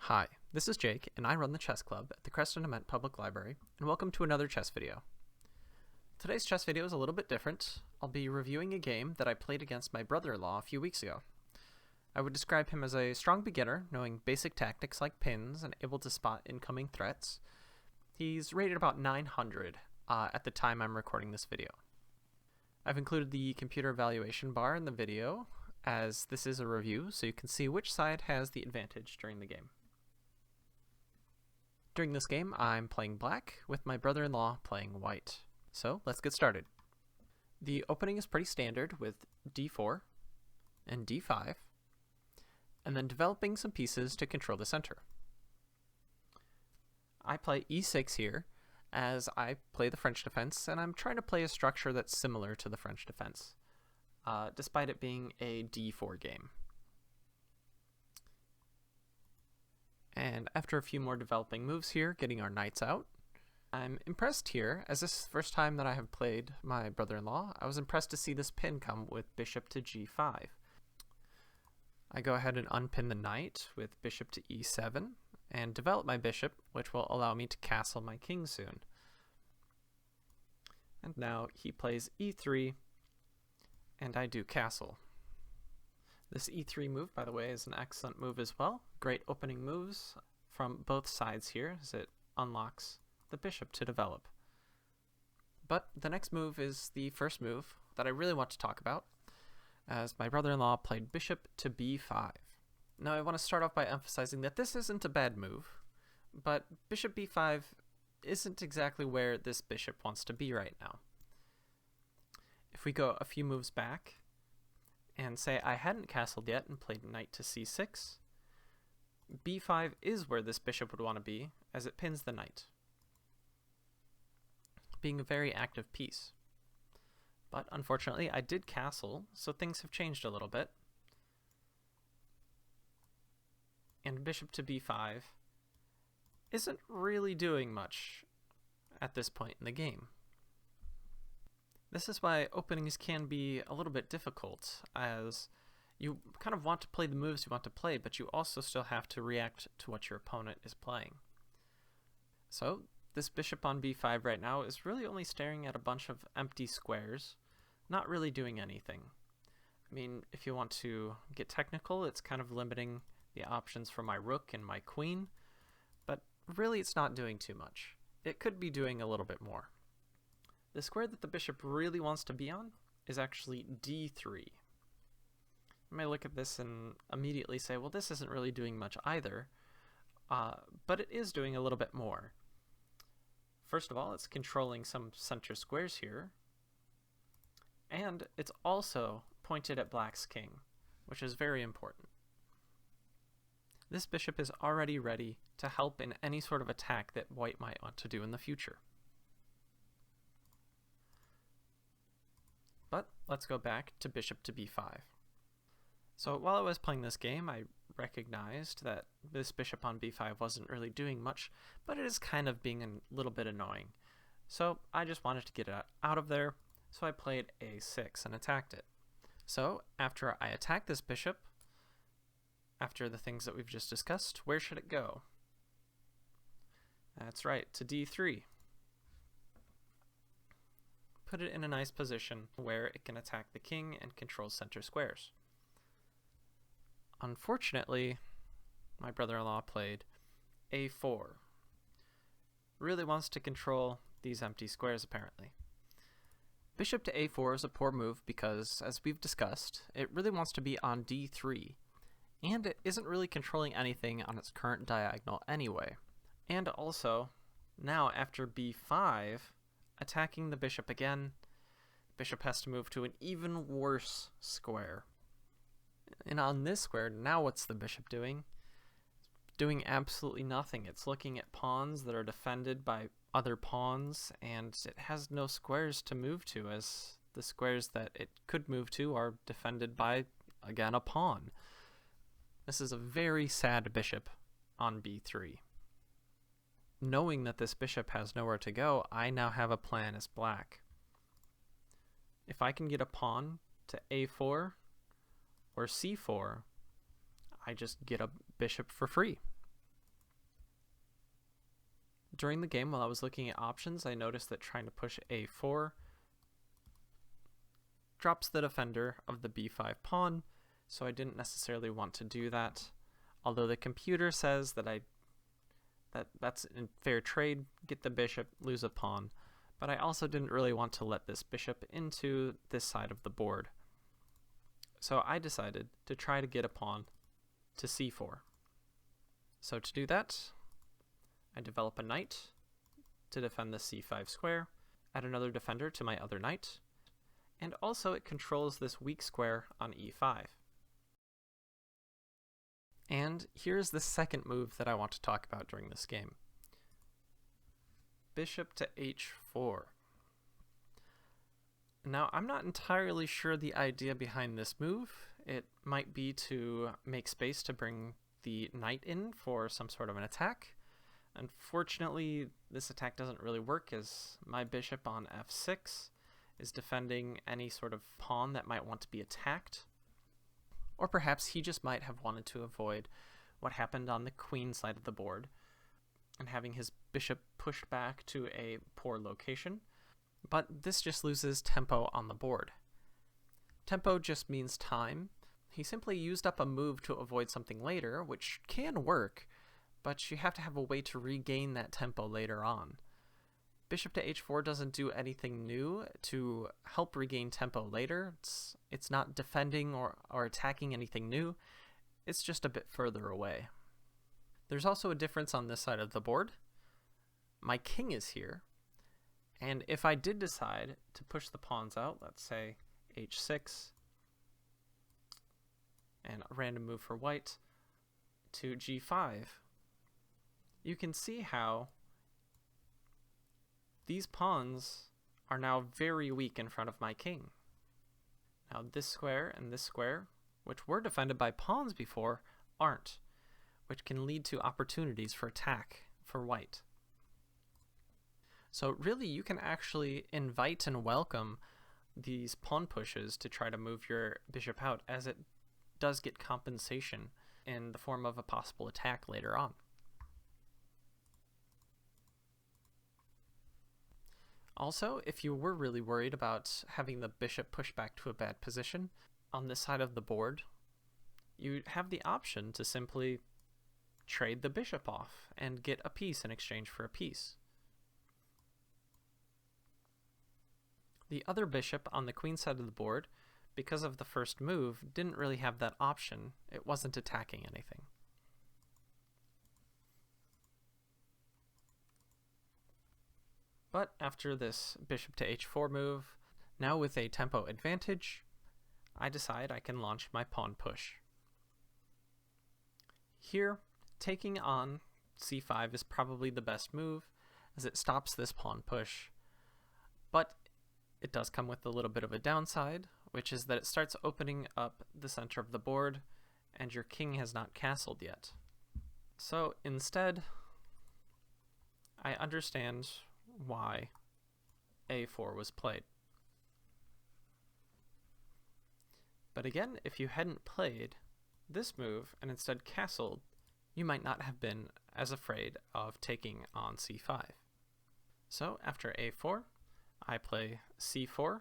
Hi, this is Jake, and I run the chess club at the Creston-Dement Public Library, and welcome to another chess video. Today's chess video is a little bit different. I'll be reviewing a game that I played against my brother-in-law a few weeks ago. I would describe him as a strong beginner, knowing basic tactics like pins and able to spot incoming threats. He's rated about 900 at the time I'm recording this video. I've included the computer evaluation bar in the video, as this is a review, so you can see which side has the advantage during the game. During this game, I'm playing black, with my brother-in-law playing white. So let's get started. The opening is pretty standard with d4 and d5, and then developing some pieces to control the center. I play e6 here, as I play the French defense, and I'm trying to play a structure that's similar to the French defense, despite it being a d4 game. And after a few more developing moves here, getting our knights out, I'm impressed here, as this is the first time that I have played my brother-in-law. I was impressed to see this pin come with bishop to g5. I go ahead and unpin the knight with bishop to e7, and develop my bishop, which will allow me to castle my king soon. And now he plays e3, and I do castle. This e3 move, by the way, is an excellent move as well. Great opening moves from both sides here as it unlocks the bishop to develop. But the next move is the first move that I really want to talk about, as my brother-in-law played bishop to b5. Now I want to start off by emphasizing that this isn't a bad move, but bishop b5 isn't exactly where this bishop wants to be right now. If we go a few moves back, and say I hadn't castled yet and played knight to c6, b5 is where this bishop would want to be, as it pins the knight, being a very active piece. But unfortunately I did castle, so things have changed a little bit. And bishop to b5 isn't really doing much at this point in the game. This is why openings can be a little bit difficult, as you kind of want to play the moves you want to play, but you also still have to react to what your opponent is playing. So this bishop on b5 right now is really only staring at a bunch of empty squares, not really doing anything. I mean, if you want to get technical, it's kind of limiting the options for my rook and my queen, but really it's not doing too much. It could be doing a little bit more. The square that the bishop really wants to be on is actually d3. You may look at this and immediately say, well, this isn't really doing much either, but it is doing a little bit more. First of all, it's controlling some center squares here, and it's also pointed at black's king, which is very important. This bishop is already ready to help in any sort of attack that white might want to do in the future. But let's go back to bishop to b5. So while I was playing this game, I recognized that this bishop on b5 wasn't really doing much, but it is kind of being a little bit annoying. So I just wanted to get it out of there, so I played a6 and attacked it. So after I attack this bishop, after the things that we've just discussed, where should it go? That's right, to d3. Put it in a nice position where it can attack the king and control center squares. Unfortunately, my brother-in-law played a4. Really wants to control these empty squares, apparently. Bishop to a4 is a poor move because, as we've discussed, it really wants to be on d3, and it isn't really controlling anything on its current diagonal anyway. And also, now after b5, attacking the bishop again, bishop has to move to an even worse square. And on this square, now what's the bishop doing? Doing absolutely nothing. It's looking at pawns that are defended by other pawns, and it has no squares to move to, as the squares that it could move to are defended by, again, a pawn. This is a very sad bishop on b3. Knowing that this bishop has nowhere to go, I now have a plan as black. If I can get a pawn to a4 or c4, I just get a bishop for free. During the game, while I was looking at options, I noticed that trying to push a4 drops the defender of the b5 pawn, so I didn't necessarily want to do that. Although the computer says that that's a fair trade, get the bishop, lose a pawn. But I also didn't really want to let this bishop into this side of the board. So I decided to try to get a pawn to c4. So to do that, I develop a knight to defend the c5 square, add another defender to my other knight, and also it controls this weak square on e5. And here's the second move that I want to talk about during this game. Bishop to h4. Now, I'm not entirely sure the idea behind this move. It might be to make space to bring the knight in for some sort of an attack. Unfortunately, this attack doesn't really work, as my bishop on f6 is defending any sort of pawn that might want to be attacked. Or perhaps he just might have wanted to avoid what happened on the queen side of the board and having his bishop pushed back to a poor location. But this just loses tempo on the board. Tempo just means time. He simply used up a move to avoid something later, which can work, but you have to have a way to regain that tempo later on. Bishop to h4 doesn't do anything new to help regain tempo later. It's not defending or attacking anything new. It's just a bit further away. There's also a difference on this side of the board. My king is here, and if I did decide to push the pawns out, let's say h6, and a random move for white, to g5, you can see how these pawns are now very weak in front of my king. Now this square and this square, which were defended by pawns before, aren't, which can lead to opportunities for attack for white. So really you can actually invite and welcome these pawn pushes to try to move your bishop out, as it does get compensation in the form of a possible attack later on. Also, if you were really worried about having the bishop pushed back to a bad position on this side of the board, you have the option to simply trade the bishop off and get a piece in exchange for a piece. The other bishop on the queen side of the board, because of the first move, didn't really have that option. It wasn't attacking anything. But after this bishop to h4 move, now with a tempo advantage, I decide I can launch my pawn push. Here, taking on c5 is probably the best move, as it stops this pawn push. But it does come with a little bit of a downside, which is that it starts opening up the center of the board, and your king has not castled yet. So instead, I understand why a4 was played. But again, if you hadn't played this move and instead castled, you might not have been as afraid of taking on c5. So after a4, I play c4,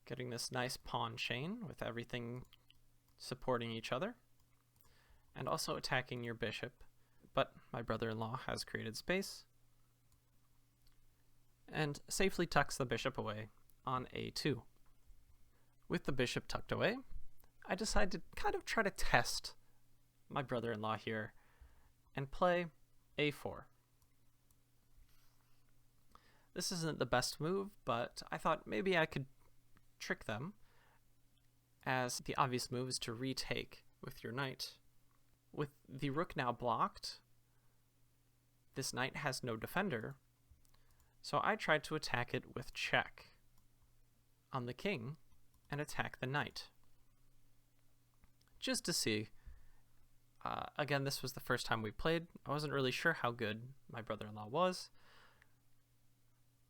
getting this nice pawn chain with everything supporting each other, and also attacking your bishop, but my brother-in-law has created space, and safely tucks the bishop away on a2. With the bishop tucked away, I decide to kind of try to test my brother-in-law here and play a4. This isn't the best move, but I thought maybe I could trick them, as the obvious move is to retake with your knight. With the rook now blocked, this knight has no defender, so I tried to attack it with check on the king and attack the knight, just to see. Again, this was the first time we played. I wasn't really sure how good my brother-in-law was,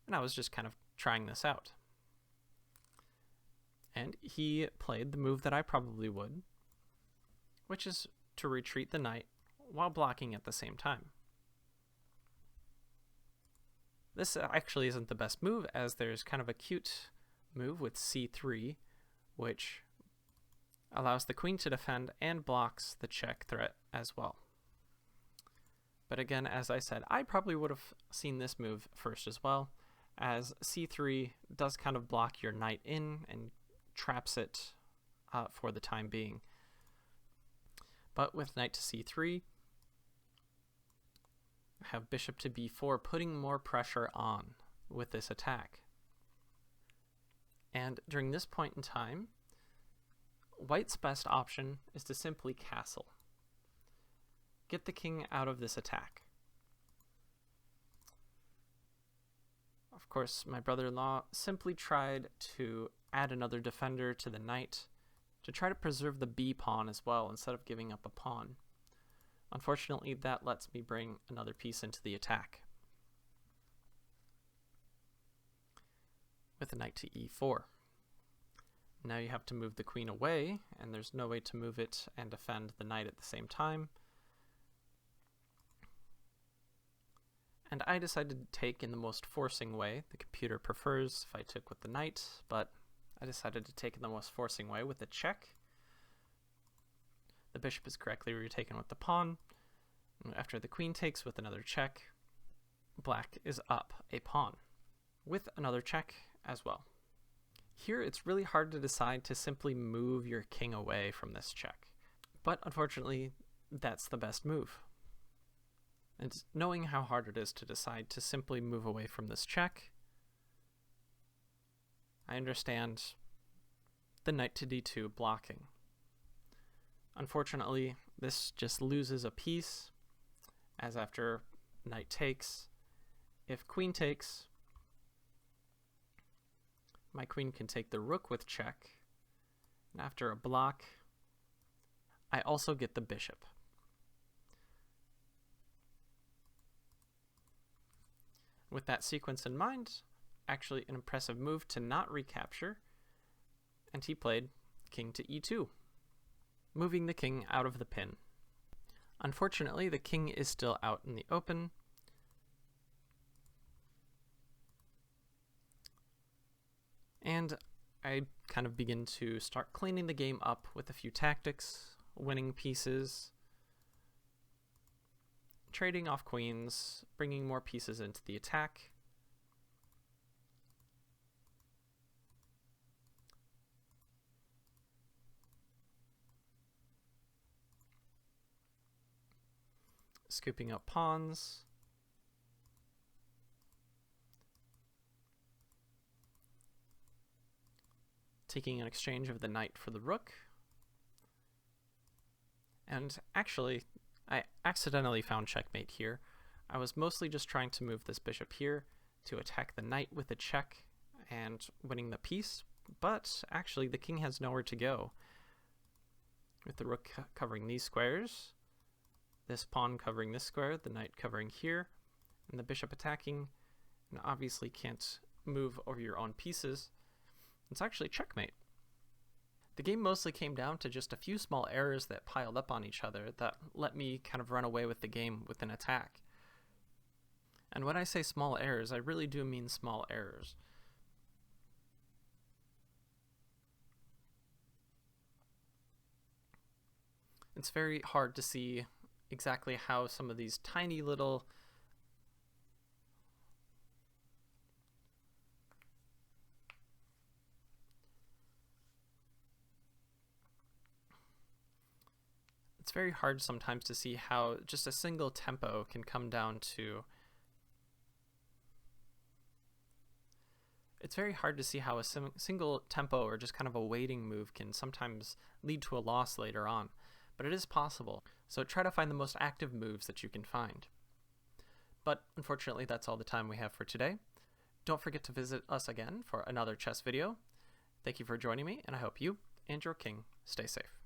and I was just kind of trying this out. And he played the move that I probably would, which is to retreat the knight while blocking at the same time. This actually isn't the best move, as there's kind of a cute move with c3, which allows the queen to defend and blocks the check threat as well. But again, as I said, I probably would have seen this move first as well, as c3 does kind of block your knight in and traps it for the time being. But with knight to c3, I have bishop to b4, putting more pressure on with this attack. And during this point in time, white's best option is to simply castle. Get the king out of this attack. Of course, my brother-in-law simply tried to add another defender to the knight to try to preserve the b pawn as well instead of giving up a pawn. Unfortunately, that lets me bring another piece into the attack with a knight to e4. Now you have to move the queen away, and there's no way to move it and defend the knight at the same time. And I decided to take in the most forcing way. The computer prefers if I took with the knight, but I decided to take in the most forcing way with a check. The bishop is correctly retaken with the pawn. After the queen takes with another check, black is up a pawn with another check as well. Here it's really hard to decide to simply move your king away from this check. But unfortunately, that's the best move. And knowing how hard it is to decide to simply move away from this check, I understand the knight to d2 blocking. Unfortunately, this just loses a piece, as after knight takes, if queen takes, my queen can take the rook with check, and after a block, I also get the bishop. With that sequence in mind, actually an impressive move to not recapture, and he played king to e2, moving the king out of the pin. Unfortunately, the king is still out in the open, and I kind of begin to start cleaning the game up with a few tactics, winning pieces, trading off queens, bringing more pieces into the attack. Scooping up pawns. Taking an exchange of the knight for the rook. And actually, I accidentally found checkmate here. I was mostly just trying to move this bishop here to attack the knight with a check and winning the piece, but actually the king has nowhere to go. With the rook covering these squares, this pawn covering this square, the knight covering here, and the bishop attacking, and obviously can't move over your own pieces. It's actually checkmate. The game mostly came down to just a few small errors that piled up on each other that let me kind of run away with the game with an attack. And when I say small errors, I really do mean small errors. It's very hard to see exactly how some of these tiny little it's very hard sometimes to see how just a single tempo can come down to it's very hard to see how a single tempo or just kind of a waiting move can sometimes lead to a loss later on. But it is possible, so try to find the most active moves that you can find. But unfortunately, that's all the time we have for today. Don't forget to visit us again for another chess video. Thank you for joining me, and I hope you and your king stay safe.